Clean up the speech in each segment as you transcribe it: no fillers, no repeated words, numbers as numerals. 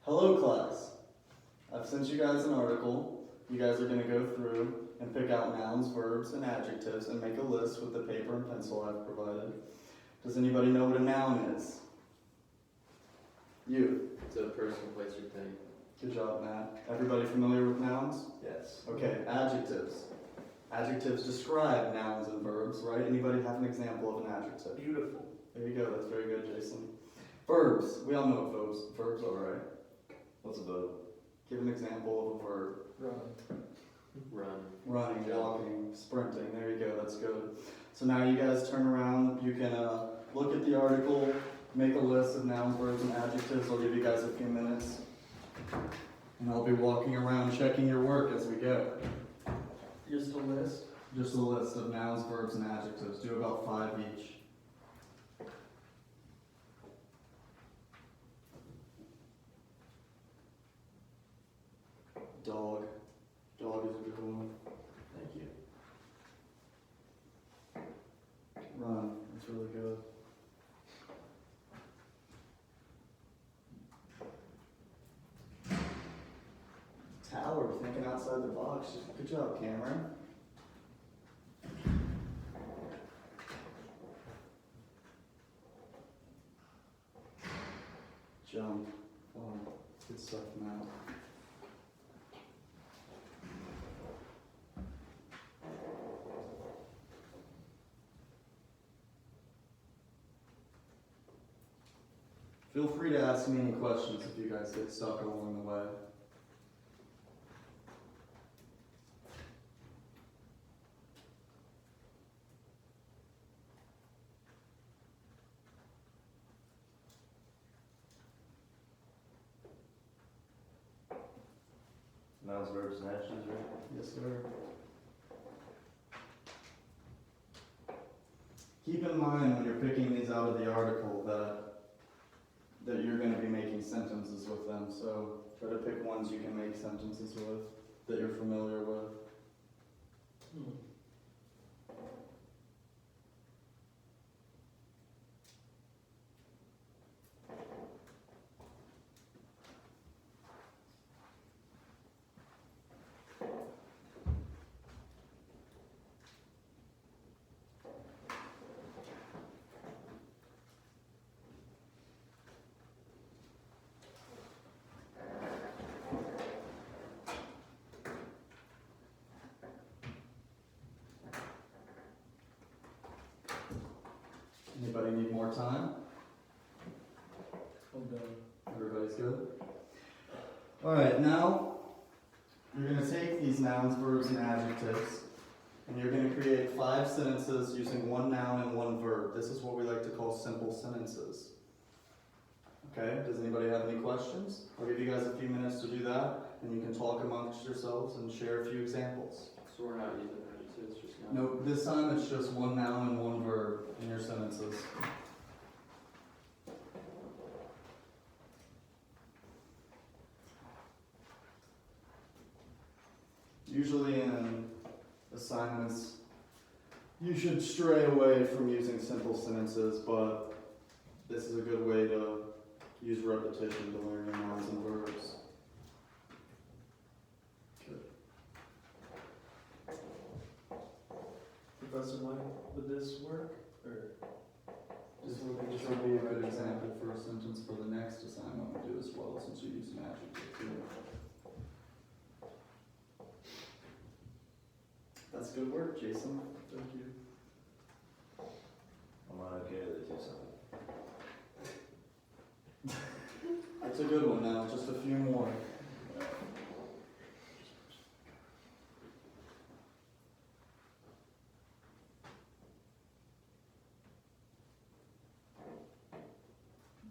Hello class. I've sent you guys an article. You guys are going to go through and pick out nouns, verbs, and adjectives and make a list with the paper and pencil I've provided. Does anybody know what a noun is? You. It's a person, place, or thing. Good job, Matt. Everybody familiar with nouns? Yes. Okay, adjectives. Adjectives describe nouns and verbs, right? Anybody have an example of an adjective? Beautiful. There you go, that's very good, Jason. Verbs. We all know what verbs are, right? What's a verb? Give an example of a verb. Run. Running, Jump. walking, sprinting. There you go, that's good. So now you guys turn around, you can look at the article, make a list of nouns, verbs, and adjectives. I'll give you guys a few minutes. And I'll be walking around checking your work as we go. Just a list? Just a list of nouns, verbs, and adjectives. Do about 5 each. Dog. Dog is a good one. Thank you. Run. That's really good. Tower. Thinking outside the box. Good job, Cameron. Jump. Oh, good stuff, Matt. Feel free to ask me any questions if you guys get stuck along the way. Nouns, verbs, and actions, right? Yes, sir. Keep in mind when you're picking these out of the article that you're going to be making sentences with them. So try to pick ones you can make sentences with, that you're familiar with. Anybody need more time? I'm done. Everybody's good? Alright, now you're going to take these nouns, verbs, and adjectives, and you're going to create 5 sentences using 1 noun and 1 verb. This is what we like to call simple sentences. Okay, does anybody have any questions? I'll give you guys a few minutes to do that, and you can talk amongst yourselves and share a few examples. So we're not using adjectives, just nouns? No, this time it's just 1 noun and 1 verb in your sentences. Usually in assignments, you should stray away from using simple sentences, but this is a good way to use repetition to learn your nouns and verbs. Good. Professor Mike, would this work? Or This will be a good example for a sentence for the next assignment we do as well, since you use an adjective too. That's good work, Jason. thank you. I'm not okay to do something. That's a good one now, just a few more.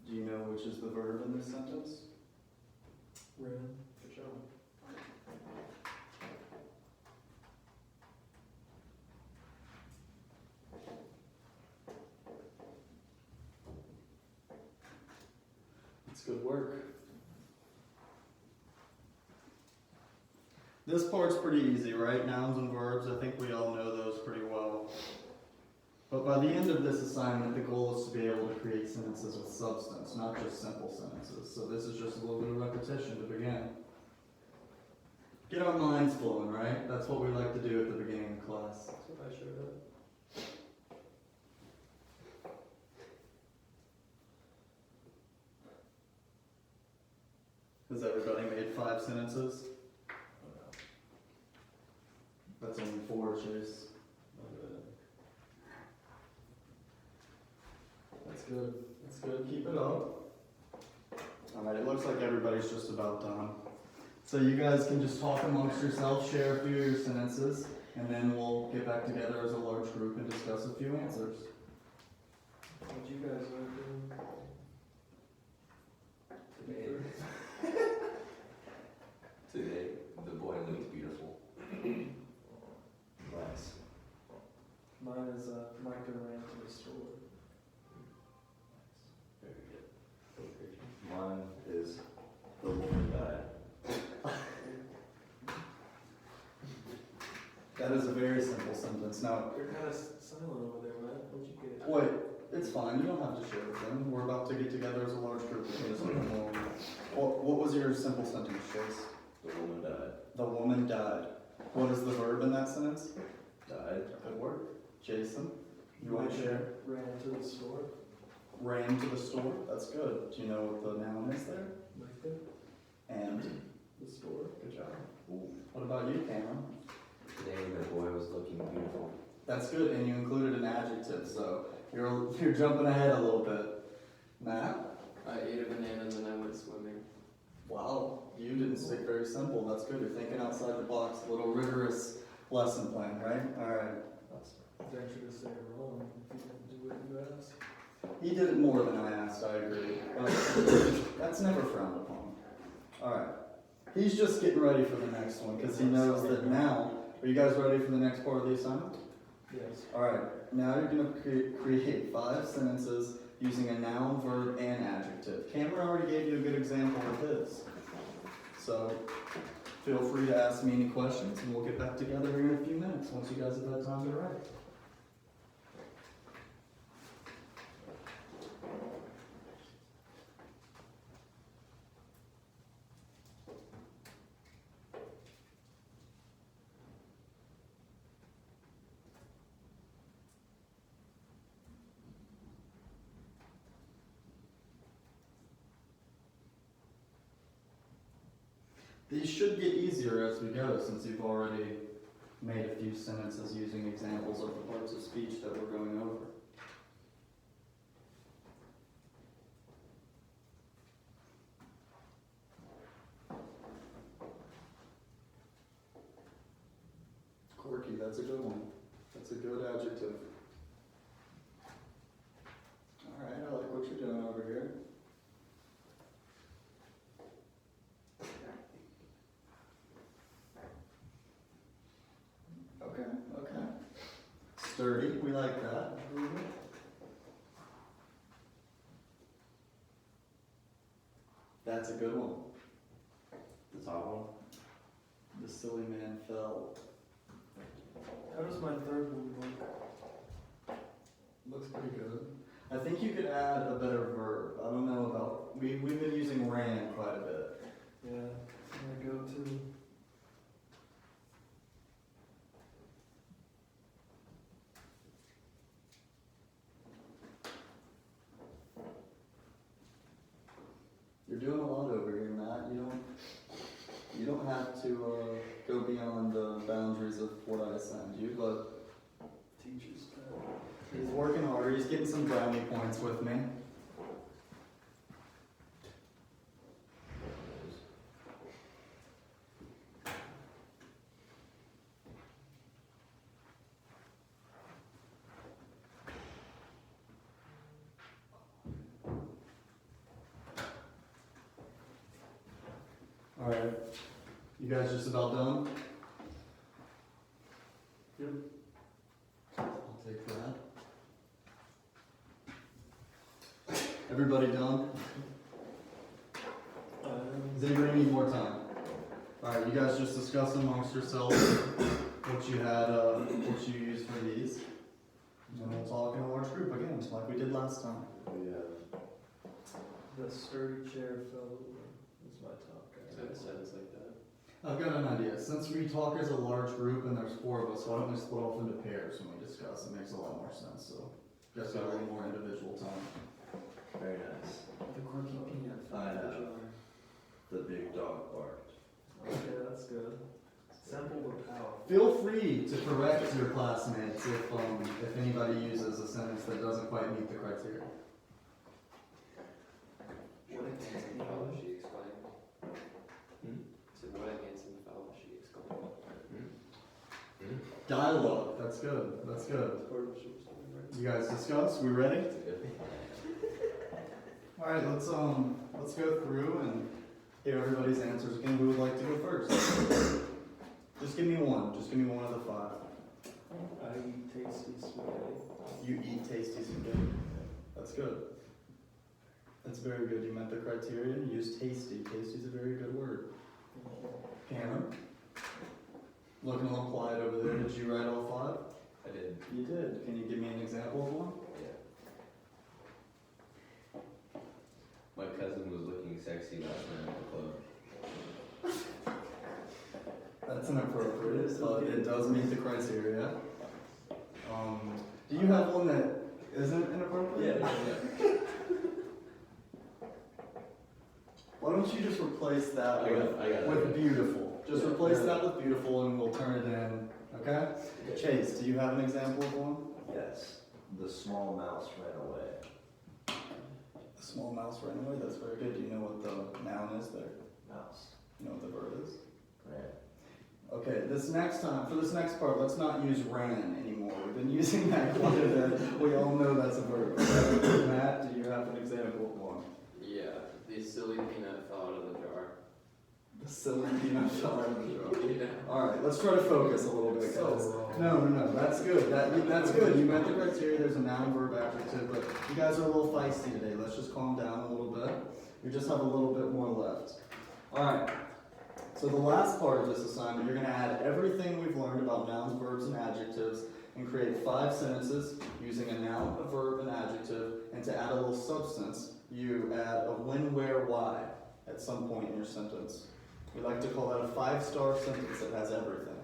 Do you know which is the verb in this sentence? Ran. Good job. It's good work. This part's pretty easy, right? Nouns and verbs, I think we all know those pretty well. But by the end of this assignment, the goal is to be able to create sentences with substance, not just simple sentences. So this is just a little bit of repetition to begin. Get our minds flowing, right? That's what we like to do at the beginning of class. That's what I showed up. Has everybody made 5 sentences? That's only 4, Chase. That's good. That's good. Keep it up. Alright, it looks like everybody's just about done. So you guys can just talk amongst yourselves, share a few of your sentences, and then we'll get back together as a large group and discuss a few answers. What'd you guys want to do? Today, today, the boy looks beautiful. Nice. Mine is Micah ran to the store. Very good. Mine is the woman died. That is a very simple sentence. Now, You're kind of silent over there, Matt. What'd you get? wait, it's fine. You don't have to share with them. We're about to get together as a large group. What was your simple sentence, Chase? The woman died. The woman died. What is the verb in that sentence? Died. Good work. Jason, you want to share? Ran to the store. Ran to the store. That's good. Do you know what the noun is there? Micah, And the store. good job. What about you, Cameron? Today, the boy was looking beautiful. That's good, and you included an adjective, so you're jumping ahead a little bit. Matt? I ate a banana and then I went swimming. Wow, you didn't stick very simple. That's good. You're thinking outside the box. A little rigorous lesson plan, right? All right. Venture to say it wrong if you didn't do what you asked. He did it more than I asked. I agree. But that's never frowned upon. All right. He's just getting ready for the next one because he knows that now. Are you guys ready for the next part of the assignment? Yes. All right. Now you're going to create 5 sentences using a noun, verb, and adjective. Cameron already gave you a good example of his. So feel free to ask me any questions, and we'll get back together here in a few minutes once you guys have had time to write. These should get easier as we go since you've already made a few sentences using examples of the parts of speech that we're going over. Quirky, that's a good one. That's a good adjective. Alright, I like what you're doing over here. Okay. Sturdy, we like that. That's a good one. The top one. The silly man fell. How does my third one look? Looks pretty good. I think you could add a better verb. I don't know about, we've been using ran quite a bit. Yeah. I'm gonna go to. You're doing a lot over here, Matt. You don't have to go beyond the boundaries of what I assigned you, but Teacher's pet. he's working hard. He's getting some brownie points with me. All right, you guys just about done? Yep. I'll take that. Everybody done? Does anybody need more time? Alright, you guys just discuss amongst yourselves what you had, what you used for these. And we'll talk in a large group again, just like we did last time. We have The sturdy chair fell over. Is my top Is guy. that a sentence like that? I've got an idea. Since we talk as a large group and there's 4 of us, why don't we split off into pairs when we discuss? It makes a lot more sense, so just got a little more individual time. very nice. The quirky peanut. I know. The big dog barked. Okay, that's good. Simple but powerful. Feel free to correct your classmates if anybody uses a sentence that doesn't quite meet the criteria. What a handsome fellow, she exclaimed. Hmm? Said, what a handsome fellow, she exclaimed. Dialogue. That's good. That's good. That's part of what she was doing, right? You guys discuss. We ready? That's a good thing. All right. Let's go through and hear everybody's answers again. Who would like to go first? Just give me one. Just give me one of the 5. I eat tasty spaghetti. You eat tasty spaghetti. That's good. That's very good. You met the criteria. You used tasty. Tasty's a very good word. Cameron? Looking a little quiet over there. Did you write all 5? I did. You did. Can you give me an example of one? Yeah. My cousin was looking sexy last night at the club. That's inappropriate, but it does meet the criteria. Do you have one that isn't inappropriate? Yeah. Why don't you just replace that I got it. with beautiful? Just Yeah. replace that with beautiful and we'll turn it in, okay? Chase, do you have an example of one? Yes. The small mouse ran away. The small mouse ran away, that's very good. Do you know what the noun is there? Mouse. You know what the verb is? Ran. Okay, for this next part, let's not use ran anymore. We've been using that quite a bit. We all know that's a verb. Matt, do you have an example of one? Yeah, the silly peanut fell out of the jar. The silly peanut fell out of the jar. Yeah. Alright, let's try to focus a little bit, So guys. wrong. No, that's good. That's good. You met the criteria. There's a noun, verb, adjective, but you guys are a little feisty today. Let's just calm down a little bit. We just have a little bit more left. Alright. So the last part of this assignment, you're going to add everything we've learned about nouns, verbs, and adjectives and create 5 sentences using a noun, a verb, an adjective, and to add a little substance, you add a when, where, why at some point in your sentence. We like to call that a 5-star sentence that has everything.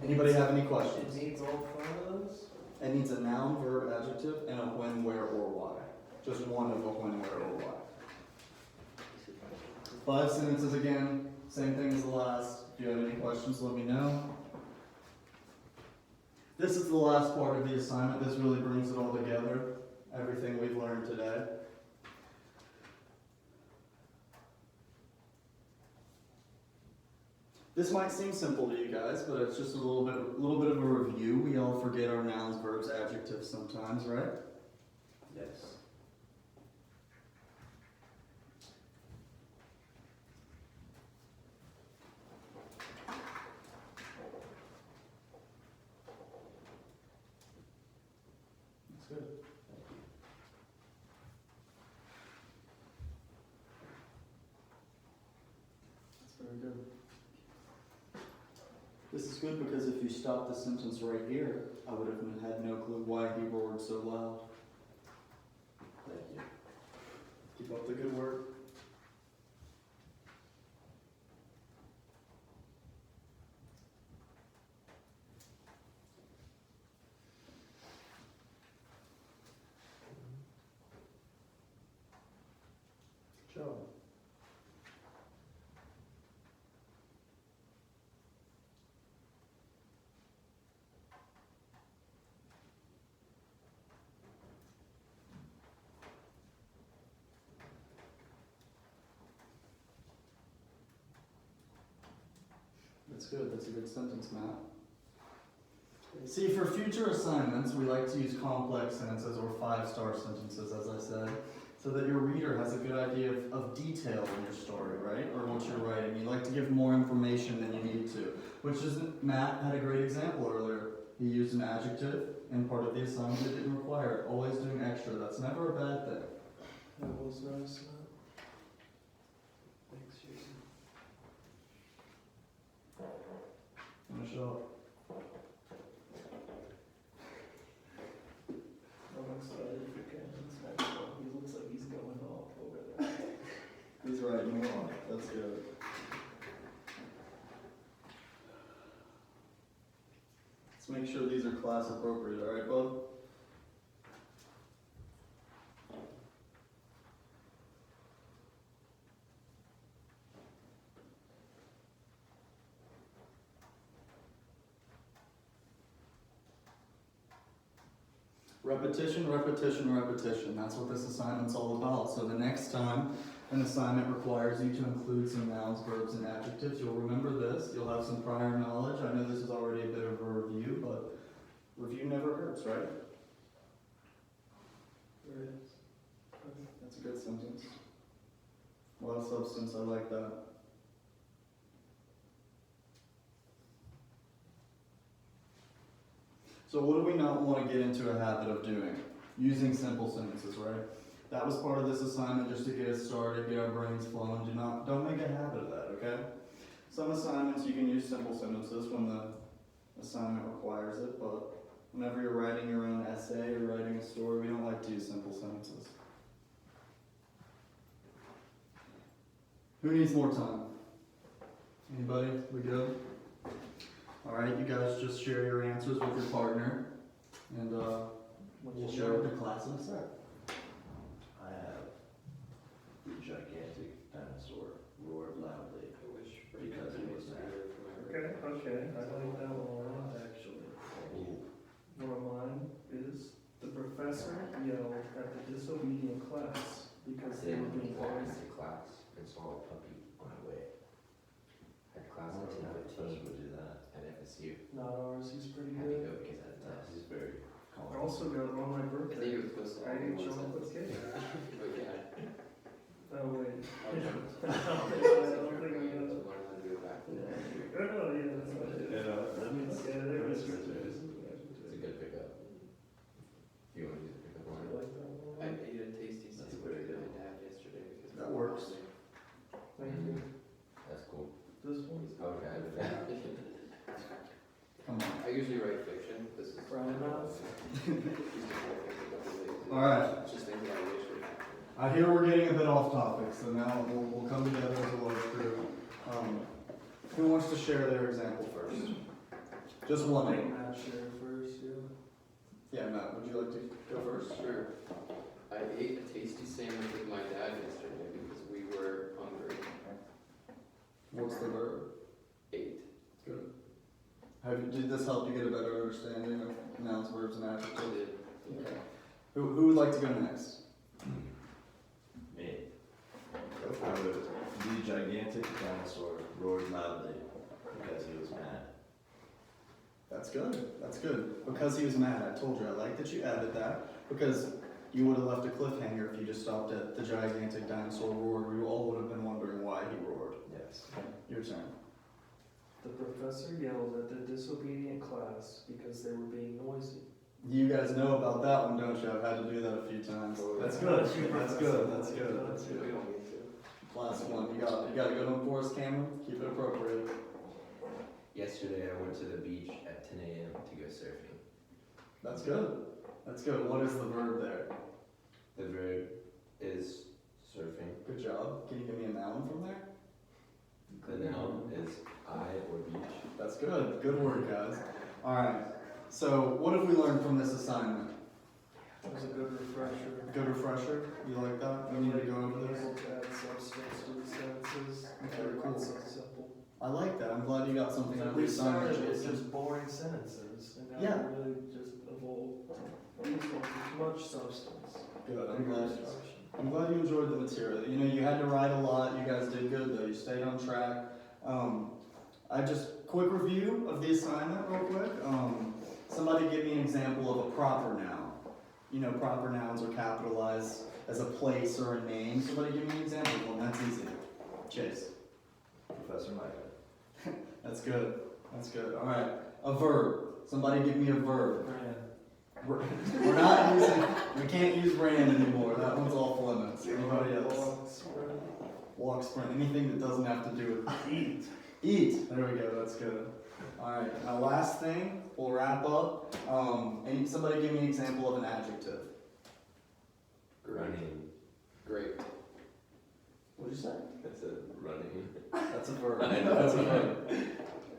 Anybody have any It questions? needs all 5 of those? It needs a noun, verb, adjective, and a when, where, or why. Just one of a when, where, or why. 5 sentences again, same thing as the last. If you have any questions, let me know. This is the last part of the assignment. This really brings it all together, everything we've learned today. This might seem simple to you guys, but it's just a little bit of a review. We all forget our nouns, verbs, adjectives sometimes, right? Yes. That's good. That's very good. This is good because if you stop the sentence right here, I would have had no clue why he roared so loud. Thank you. Keep up the good work. Good job. That's good. That's a good sentence, Matt. See, for future assignments, we like to use complex sentences or 5-star sentences, as I said, so that your reader has a good idea of detail in your story, right? Or what you're writing. You like to give more information than you need to, which is, Matt had a great example earlier. He used an adjective in part of the assignment that didn't require it. Always doing extra. That's never a bad thing. That was nice. Thanks, Jason. Finish it up. writing along. That's good. Let's make sure these are class appropriate, alright, bud? Repetition, repetition, repetition. That's what this assignment's all about. So the next time an assignment requires you to include some nouns, verbs, and adjectives, you'll remember this. You'll have some prior knowledge. I know this is already a bit of a review, but review never hurts, right? Right. That's a good sentence. A lot of substance, I like that. So what do we not want to get into a habit of doing? Using simple sentences, right? That was part of this assignment just to get us started, get our brains flowing. Don't make a habit of that, okay? Some assignments you can use simple sentences when the assignment requires it, but whenever you're writing your own essay or writing a story, we don't like to use simple sentences. Who needs more time? Anybody? We good? Alright, you guys just share your answers with your partner, and we'll share with the class in a sec. I have the gigantic dinosaur roared loudly I wish. because he was mad. Okay, I like that one a lot, actually. One of mine is, the professor yelled at the disobedient class because they were being noisy. class and saw a puppy on the way. Had class I at don't know if the 10:15 would do that. at FSU. Not ours, he's pretty Had to good. go because I had a test. He's very I calm. also got on my I think birthday. it was supposed to I all be ate one chocolate sentence. cake. But yeah. Oh, wait. I'll jump. I don't think I got To learn how to do it back. Oh, yeah, that's what I did. That means. Yeah, there was. It's a good pickup. Do you want to use a pickup line? I ate a tasty That's sandwich very with good. my dad yesterday because That works. Thank you. That's cool. This one's Okay. Come on. I usually write fiction. This is Brian House. Alright. Just things that I wish would happen. I hear we're getting a bit off topic, so now we'll come together as a large group. Who wants to share their example first? Just one. Make Matt share first, yeah. Yeah, Matt, would you like to go first? Sure. I ate a tasty sandwich with my dad yesterday because we were hungry. What's the verb? Ate. Good. Did this help you get a better understanding of nouns, verbs, and I adjectives? did. Okay. Who would like to go next? Me. I would, the gigantic dinosaur roared loudly because he was mad. That's good. That's good. Because he was mad. I told you. I like that you added that. Because you would have left a cliffhanger if you just stopped at the gigantic dinosaur roared. We all would have been wondering why he roared. Yes. Your turn. The professor yelled at the disobedient class because they were being noisy. You guys know about that one, don't you? I've had to do that a few times. That's good. That's good. That's good. That's We good. don't need to. Last one. You got a good one for us, Cameron? Keep it appropriate. Yesterday I went to the beach at 10 a.m. to go surfing. That's good. That's good. What is the verb there? The verb is surfing. Good job. Can you give me a noun from there? The noun is I or beach. That's good. Good work, guys. All right. So, what have we learned from this assignment? It was a good refresher. Good refresher. You like that? We need to go over this. Able to add substance to the sentences. Okay, They're cool. not so simple. I like that. I'm glad you got something out of the We started assignment. with Jason. just boring sentences, and now Yeah. we really just evolved. Much substance. Good. I'm Bigger glad. instruction. I'm glad you enjoyed the material. You know, you had to write a lot. You guys did good though. You stayed on track. I just quick review of the assignment real quick. Somebody give me an example of a proper noun. You know, proper nouns are capitalized as a place or a name. Somebody give me an example of one. That's easy. Chase. Professor Micah. That's good. That's good. All right. A verb. Somebody give me a verb. We're not using. We can't use ran anymore. That one's off limits. Anybody else? Walk, sprint. Anything that doesn't have to do with Eat. eat. There we go. That's good. All right. Now, last thing. We'll wrap up. Somebody give me an example of an adjective. Great. Running. Great. What'd you say? I said running. That's a verb. I know. That's a verb.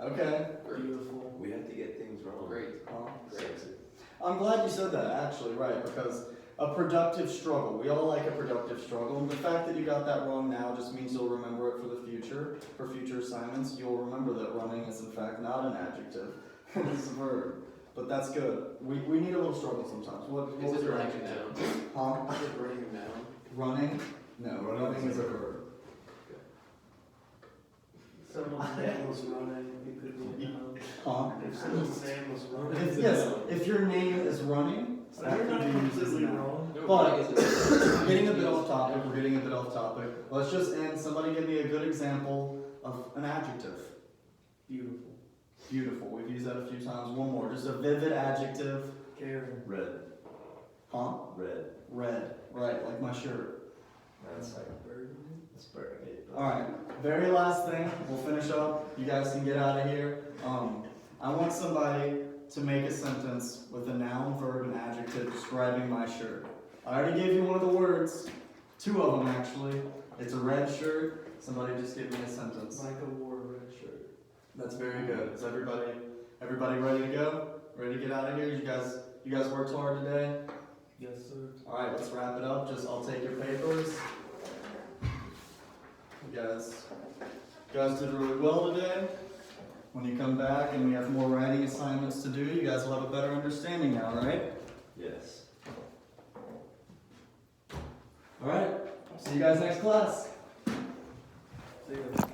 Okay. Beautiful. We have to get things wrong. Great, Huh? great. I'm glad you said that, actually, right, because a productive struggle. We all like a productive struggle, and the fact that you got that wrong now just means you'll remember it for the future. For future assignments, you'll remember that running is in fact not an adjective, it's a verb. But that's good. We need a little struggle sometimes. What Is was it your running adjective? down? Huh? Is it running down? Running? No, running is a verb. Someone's name was running, it could be down. Huh? If someone's name was running. Yes, if your name is running, So that you're could not be used as a completely noun. wrong. No, But- running is We're getting a bit off topic, we're getting a bit off topic. Let's just end, somebody give me a good example of an adjective. Beautiful. Beautiful, we've used that a few times. One more, just a vivid adjective. Caring. Red, Huh? red. Red, right, like my shirt. That's like, it's burgundy. Alright, very last thing, we'll finish up. You guys can get out of here. I want somebody to make a sentence with a noun, verb, and adjective describing my shirt. I already gave you one of the words, two of them actually. It's a red shirt. Somebody just give me a sentence. Micah wore a red shirt. That's very good. Is everybody ready to go? Ready to get out of here? You guys worked hard today? Yes, sir. Alright, let's wrap it up. I'll take your papers. You guys did really well today. When you come back and we have more writing assignments to do, you guys will have a better understanding now, right? Yes. Alright, see you guys next class. See ya.